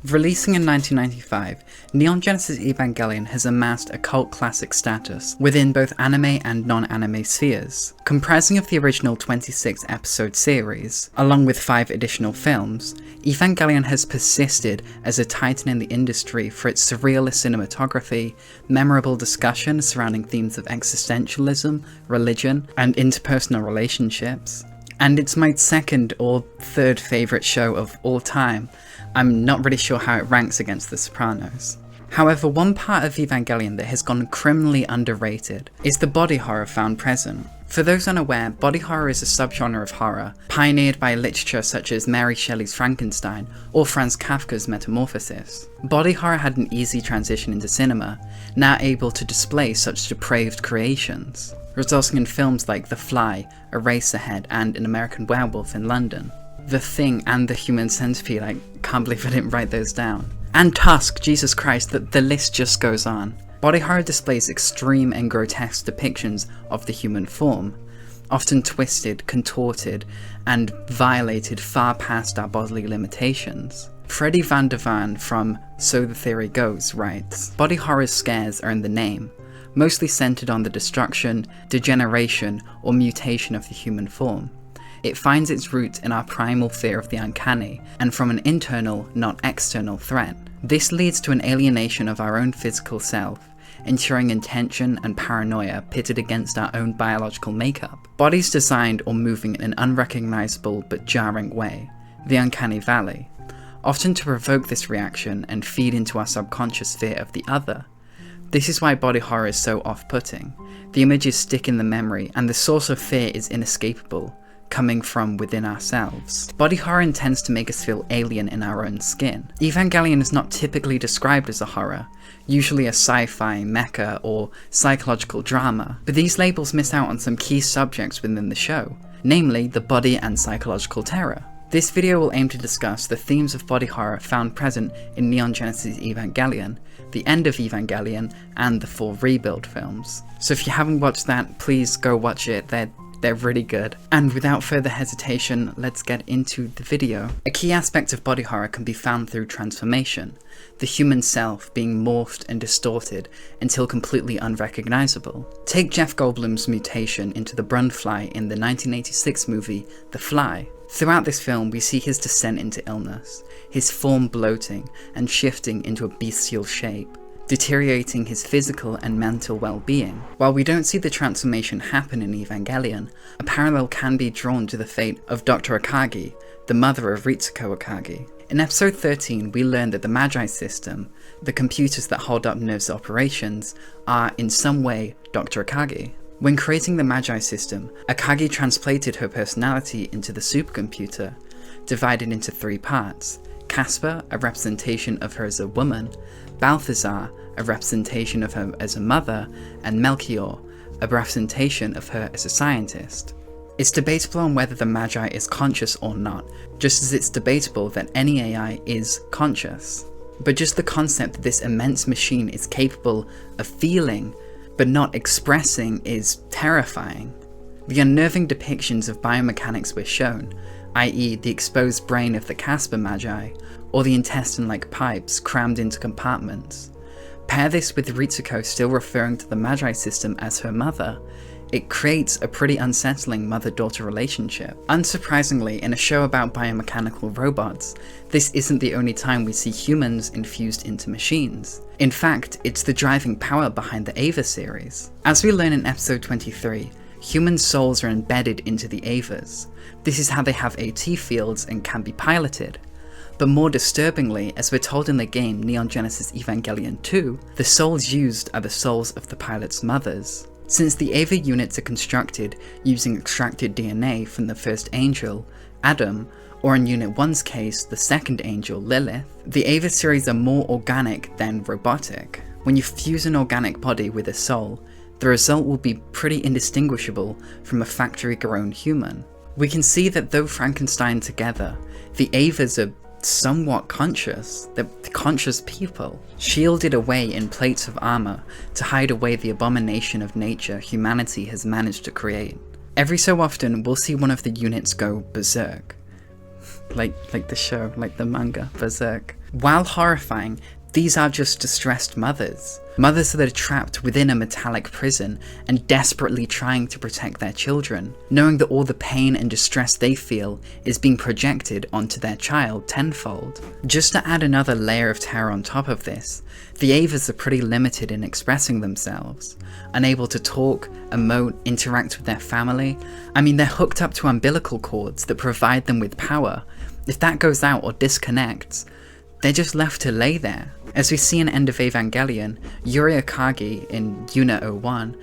Releasing in 1995, Neon Genesis Evangelion has amassed a cult classic status within both anime and non-anime spheres. Comprising of the original 26-episode series, along with 5 additional films, Evangelion has persisted as a titan in the industry for its surrealist cinematography, memorable discussion surrounding themes of existentialism, religion, and interpersonal relationships. And it's my second or third favourite show of all time. I'm not really sure how it ranks against The Sopranos. However, one part of Evangelion that has gone criminally underrated is the body horror found present. For those unaware, body horror is a subgenre of horror, pioneered by literature such as Mary Shelley's Frankenstein or Franz Kafka's Metamorphosis. Body horror had an easy transition into cinema, now able to display such depraved creations, resulting in films like The Fly, Eraserhead, and An American Werewolf in London. The Thing and The Human Centipede, I can't believe I didn't write those down. And Tusk, Jesus Christ, the list just goes on. Body horror displays extreme and grotesque depictions of the human form, often twisted, contorted, and violated far past our bodily limitations. Freddie Van der Vaan from So the Theory Goes writes, "Body horror scares are in the name, mostly centered on the destruction, degeneration, or mutation of the human form. It finds its roots in our primal fear of the uncanny, and from an internal, not external threat. This leads to an alienation of our own physical self, ensuring intention and paranoia pitted against our own biological makeup. Bodies designed or moving in an unrecognizable but jarring way, the uncanny valley, often to provoke this reaction and feed into our subconscious fear of the other. This is why body horror is so off-putting. The images stick in the memory, and the source of fear is inescapable, coming from within ourselves. Body horror intends to make us feel alien in our own skin. Evangelion is not typically described as a horror, usually a sci-fi, mecha, or psychological drama, but these labels miss out on some key subjects within the show, namely the body and psychological terror. This video will aim to discuss the themes of body horror found present in Neon Genesis Evangelion, the end of Evangelion, and the 4 Rebuild films. So if you haven't watched that, please go watch it. They're really good. And without further hesitation, let's get into the video. A key aspect of body horror can be found through transformation, the human self being morphed and distorted until completely unrecognizable. Take Jeff Goldblum's mutation into the Brundfly in the 1986 movie The Fly. Throughout this film, we see his descent into illness, his form bloating and shifting into a bestial shape, deteriorating his physical and mental well-being. While we don't see the transformation happen in Evangelion, a parallel can be drawn to the fate of Dr. Akagi, the mother of Ritsuko Akagi. In episode 13, we learn that the Magi system, the computers that hold up Nerve's operations, are in some way Dr. Akagi. When creating the Magi system, Akagi translated her personality into the supercomputer, divided into 3 parts: Casper, a representation of her as a woman, Balthazar, a representation of her as a mother, and Melchior, a representation of her as a scientist. It's debatable on whether the Magi is conscious or not, just as it's debatable that any AI is conscious. But just the concept that this immense machine is capable of feeling, but not expressing, is terrifying. The unnerving depictions of biomechanics we're shown, i.e. the exposed brain of the Casper Magi, or the intestine-like pipes crammed into compartments. Pair this with Ritsuko still referring to the Magi system as her mother, it creates a pretty unsettling mother-daughter relationship. Unsurprisingly, in a show about biomechanical robots, this isn't the only time we see humans infused into machines. In fact, it's the driving power behind the Eva series. As we learn in episode 23, human souls are embedded into the Evas. This is how they have AT fields and can be piloted. But more disturbingly, as we're told in the game Neon Genesis Evangelion 2, the souls used are the souls of the pilot's mothers. Since the Eva units are constructed using extracted DNA from the first angel, Adam, or in Unit 1's case, the second angel, Lilith, the Eva series are more organic than robotic. When you fuse an organic body with a soul, the result will be pretty indistinguishable from a factory-grown human. We can see that though Frankenstein together, the Evas are somewhat conscious. They're conscious people, shielded away in plates of armor to hide away the abomination of nature humanity has managed to create. Every so often, we'll see one of the units go berserk. like the show, like the manga, Berserk. While horrifying, these are just distressed mothers. Mothers that are trapped within a metallic prison and desperately trying to protect their children, knowing that all the pain and distress they feel is being projected onto their child tenfold. Just to add another layer of terror on top of this, the Avas are pretty limited in expressing themselves, unable to talk, emote, interact with their family. I mean, they're hooked up to umbilical cords that provide them with power. If that goes out or disconnects, they're just left to lay there. As we see in End of Evangelion, Yuri Akagi in Unit 01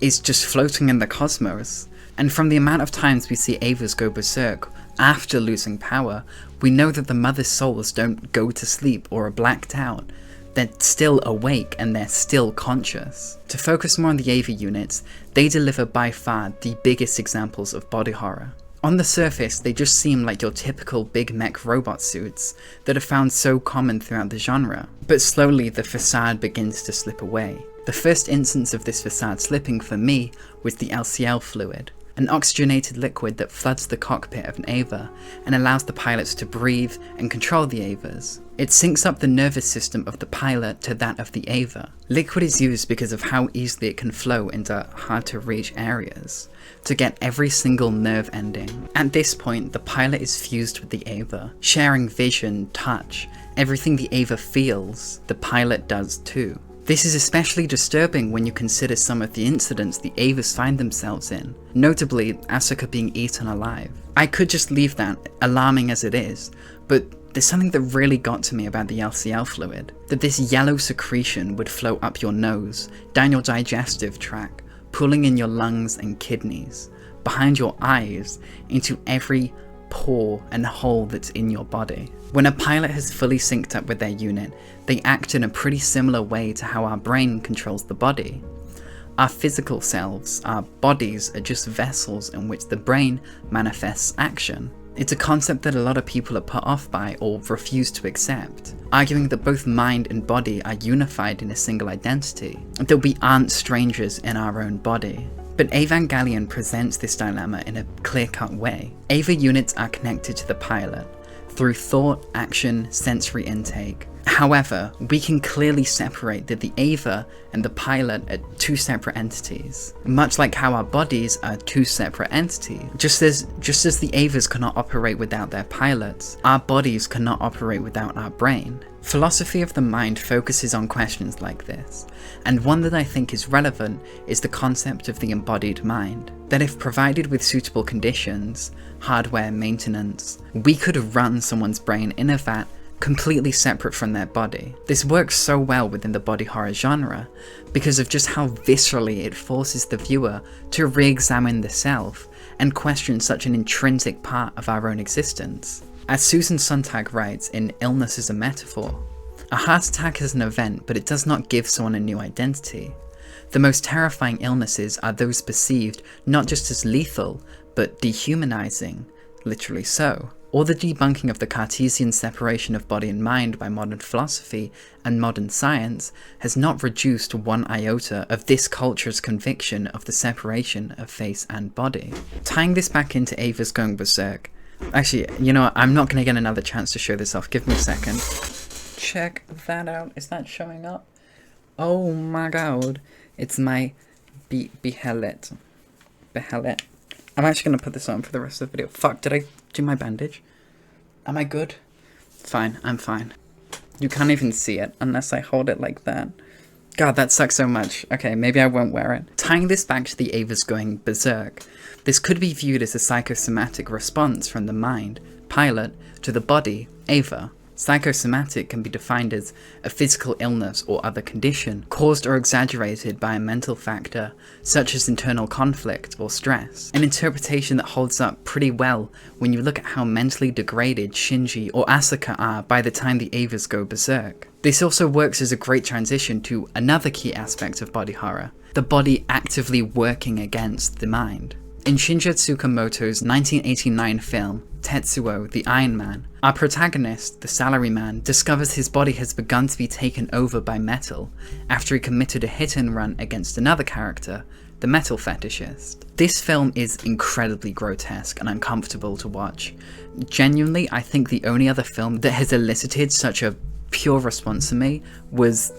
is just floating in the cosmos. And from the amount of times we see Avas go berserk after losing power, we know that the mother's souls don't go to sleep or are blacked out. They're still awake and they're still conscious. To focus more on the Ava units, they deliver by far the biggest examples of body horror. On the surface, they just seem like your typical big mech robot suits that are found so common throughout the genre, but slowly the facade begins to slip away. The first instance of this facade slipping for me was the LCL fluid, an oxygenated liquid that floods the cockpit of an Ava and allows the pilots to breathe and control the Avas. It syncs up the nervous system of the pilot to that of the Ava. Liquid is used because of how easily it can flow into hard to reach areas to get every single nerve ending. At this point, the pilot is fused with the Ava, sharing vision, touch, everything the Ava feels, the pilot does too. This is especially disturbing when you consider some of the incidents the Avas find themselves in, notably Asuka being eaten alive. I could just leave that, alarming as it is, but there's something that really got to me about the LCL fluid. That this yellow secretion would flow up your nose, down your digestive tract, pulling in your lungs and kidneys, behind your eyes, into every pore and hole that's in your body. When a pilot has fully synced up with their unit, they act in a pretty similar way to how our brain controls the body. Our physical selves, our bodies, are just vessels in which the brain manifests action. It's a concept that a lot of people are put off by or refuse to accept, arguing that both mind and body are unified in a single identity, and that we aren't strangers in our own body. But Evangelion presents this dilemma in a clear-cut way. Ava units are connected to the pilot through thought, action, sensory intake. However, we can clearly separate that the Ava and the pilot are two separate entities, much like how our bodies are two separate entities. Just as the Avas cannot operate without their pilots, our bodies cannot operate without our brain. Philosophy of the mind focuses on questions like this, and one that I think is relevant is the concept of the embodied mind. That if provided with suitable conditions, hardware, maintenance, we could run someone's brain in a vat completely separate from their body. This works so well within the body horror genre because of just how viscerally it forces the viewer to re-examine the self and question such an intrinsic part of our own existence. As Susan Sontag writes in Illness as a Metaphor, a heart attack is an event, but it does not give someone a new identity. The most terrifying illnesses are those perceived not just as lethal, but dehumanizing, literally so. Or the debunking of the Cartesian separation of body and mind by modern philosophy and modern science has not reduced one iota of this culture's conviction of the separation of face and body. Tying this back into Avas going berserk, actually, you know what, I'm not going to get another chance to show this off, give me a second. Check that out, is that showing up? Oh my god, it's my behelit. I'm actually going to put this on for the rest of the video. Fuck, did I do my bandage? Am I good? Fine, I'm fine. You can't even see it unless I hold it like that. God, that sucks so much. Okay, maybe I won't wear it. Tying this back to the Avas going berserk, this could be viewed as a psychosomatic response from the mind, pilot, to the body, Ava. Psychosomatic can be defined as a physical illness or other condition caused or exaggerated by a mental factor such as internal conflict or stress, an interpretation that holds up pretty well when you look at how mentally degraded Shinji or Asuka are by the time the Avas go berserk. This also works as a great transition to another key aspect of body horror, the body actively working against the mind. In Shinji Tsukamoto's 1989 film, Tetsuo, the Iron Man, our protagonist, the salaryman, discovers his body has begun to be taken over by metal after he committed a hit and run against another character, the metal fetishist. This film is incredibly grotesque and uncomfortable to watch. Genuinely, I think the only other film that has elicited such a pure response in me was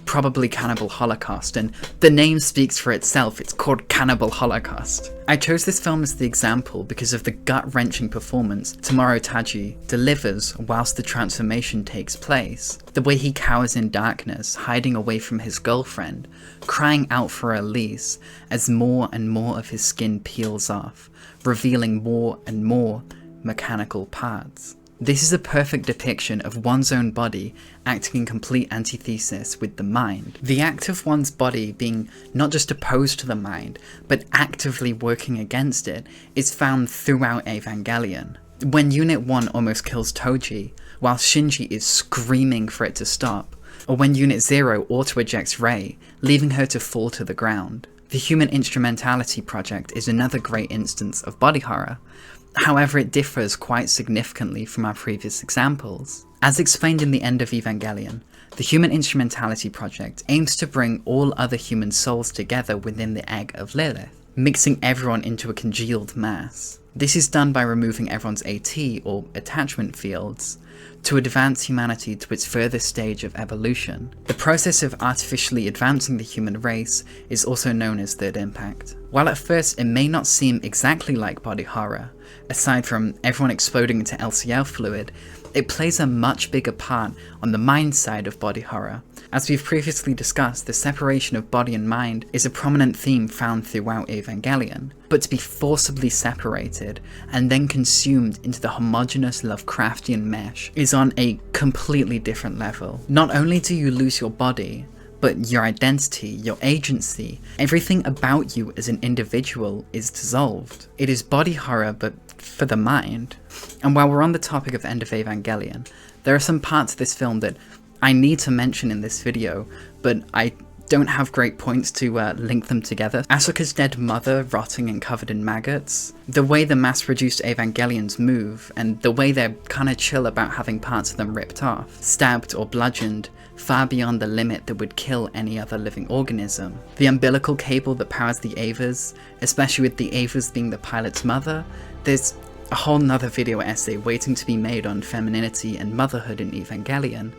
probably Cannibal Holocaust, and the name speaks for itself. It's called Cannibal Holocaust. I chose this film as the example because of the gut-wrenching performance Tomorrow Taji delivers whilst the transformation takes place. The way he cowers in darkness, hiding away from his girlfriend, crying out for release as more and more of his skin peels off, revealing more and more mechanical parts. This is a perfect depiction of one's own body acting in complete antithesis with the mind. The act of one's body being not just opposed to the mind, but actively working against it, is found throughout Evangelion. When Unit 1 almost kills Toji, while Shinji is screaming for it to stop, or when Unit 0 auto-ejects Rei, leaving her to fall to the ground. The Human Instrumentality Project is another great instance of body horror. However, it differs quite significantly from our previous examples. As explained in the end of Evangelion, the Human Instrumentality Project aims to bring all other human souls together within the egg of Lilith, mixing everyone into a congealed mass. This is done by removing everyone's AT, or attachment fields, to advance humanity to its furthest stage of evolution. The process of artificially advancing the human race is also known as Third Impact. While at first it may not seem exactly like body horror, aside from everyone exploding into LCL fluid, it plays a much bigger part on the mind side of body horror. As we've previously discussed, the separation of body and mind is a prominent theme found throughout Evangelion, but to be forcibly separated and then consumed into the homogeneous Lovecraftian mesh is on a completely different level. Not only do you lose your body, but your identity, your agency, everything about you as an individual is dissolved. It is body horror, but for the mind. And while we're on the topic of End of Evangelion, there are some parts of this film that I need to mention in this video, but I don't have great points to link them together. Asuka's dead mother rotting and covered in maggots, the way the mass-produced Evangelions move, and the way they're kinda chill about having parts of them ripped off, stabbed or bludgeoned, far beyond the limit that would kill any other living organism. The umbilical cable that powers the Avas, especially with the Avas being the pilot's mother, there's a whole nother video essay waiting to be made on femininity and motherhood in Evangelion.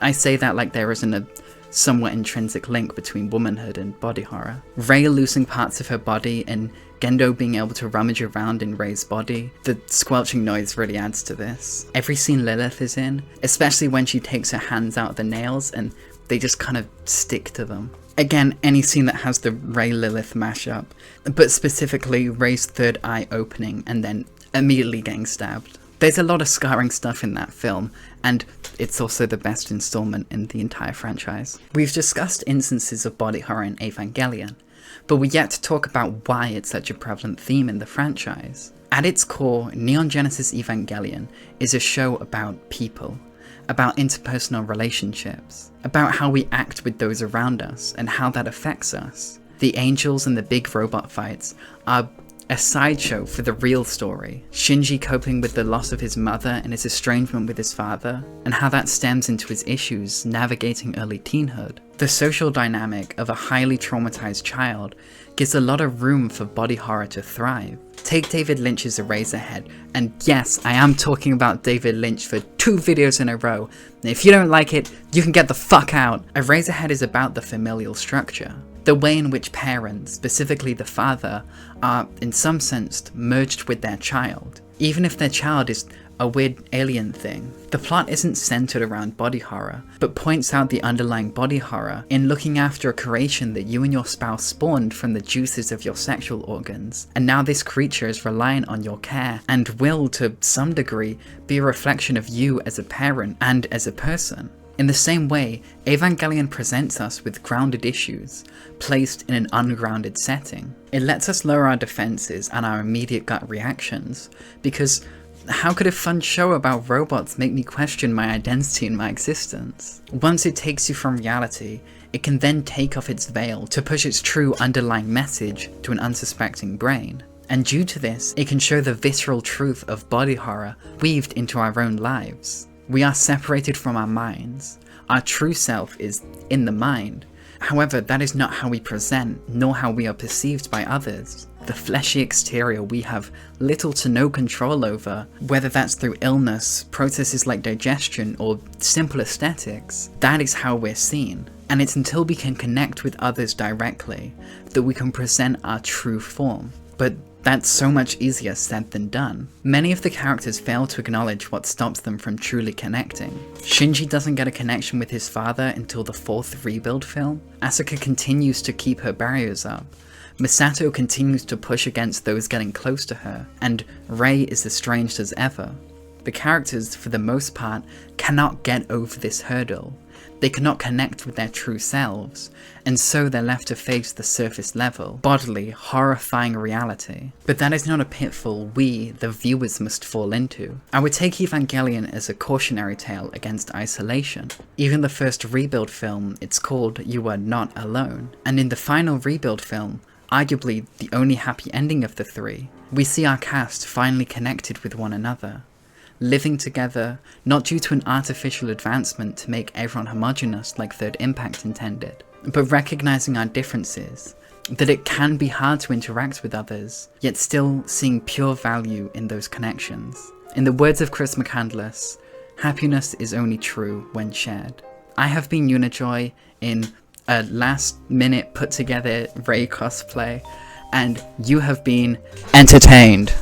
I say that like there isn't a somewhat intrinsic link between womanhood and body horror. Rei losing parts of her body and Gendo being able to rummage around in Rei's body, the squelching noise really adds to this. Every scene Lilith is in, especially when she takes her hands out of the nails and they just kind of stick to them. Again, any scene that has the Rei-Lilith mashup, but specifically Rei's third eye opening and then immediately getting stabbed. There's a lot of scarring stuff in that film, and it's also the best installment in the entire franchise. We've discussed instances of body horror in Evangelion, but we're yet to talk about why it's such a prevalent theme in the franchise. At its core, Neon Genesis Evangelion is a show about people, about interpersonal relationships, about how we act with those around us and how that affects us. The angels and the big robot fights are a sideshow for the real story. Shinji coping with the loss of his mother and his estrangement with his father, and how that stems into his issues navigating early teenhood. The social dynamic of a highly traumatized child gives a lot of room for body horror to thrive. Take David Lynch's Eraserhead, and yes, I am talking about David Lynch for 2 videos in a row. If you don't like it, you can get the fuck out. Eraserhead is about the familial structure. The way in which parents, specifically the father, are in some sense merged with their child, even if their child is a weird alien thing. The plot isn't centered around body horror, but points out the underlying body horror in looking after a creation that you and your spouse spawned from the juices of your sexual organs, and now this creature is reliant on your care and will, to some degree, be a reflection of you as a parent and as a person. In the same way, Evangelion presents us with grounded issues, placed in an ungrounded setting. It lets us lower our defenses and our immediate gut reactions, because how could a fun show about robots make me question my identity and my existence? Once it takes you from reality, it can then take off its veil to push its true underlying message to an unsuspecting brain. And due to this, it can show the visceral truth of body horror weaved into our own lives. We are separated from our minds. Our true self is in the mind, However, that is not how we present, nor how we are perceived by others. The fleshy exterior we have little to no control over, whether that's through illness, processes like digestion, or simple aesthetics. That is how we're seen. And it's until we can connect with others directly that we can present our true form. But that's so much easier said than done. Many of the characters fail to acknowledge what stops them from truly connecting. Shinji doesn't get a connection with his father until the 4th rebuild film. Asuka continues to keep her barriers up. Misato continues to push against those getting close to her, and Rei is estranged as ever. The characters, for the most part, cannot get over this hurdle. They cannot connect with their true selves, and so they're left to face the surface level, bodily, horrifying reality. But that is not a pitfall we, the viewers, must fall into. I would take Evangelion as a cautionary tale against isolation. Even the first rebuild film, it's called You Are Not Alone, and in the final rebuild film, arguably the only happy ending of the 3, we see our cast finally connected with one another. Living together, not due to an artificial advancement to make everyone homogenous like Third Impact intended, but recognizing our differences, that it can be hard to interact with others, yet still seeing pure value in those connections. In the words of Chris McCandless, happiness is only true when shared. I have been Unijoy in a last-minute put-together Rei cosplay, and you have been entertained.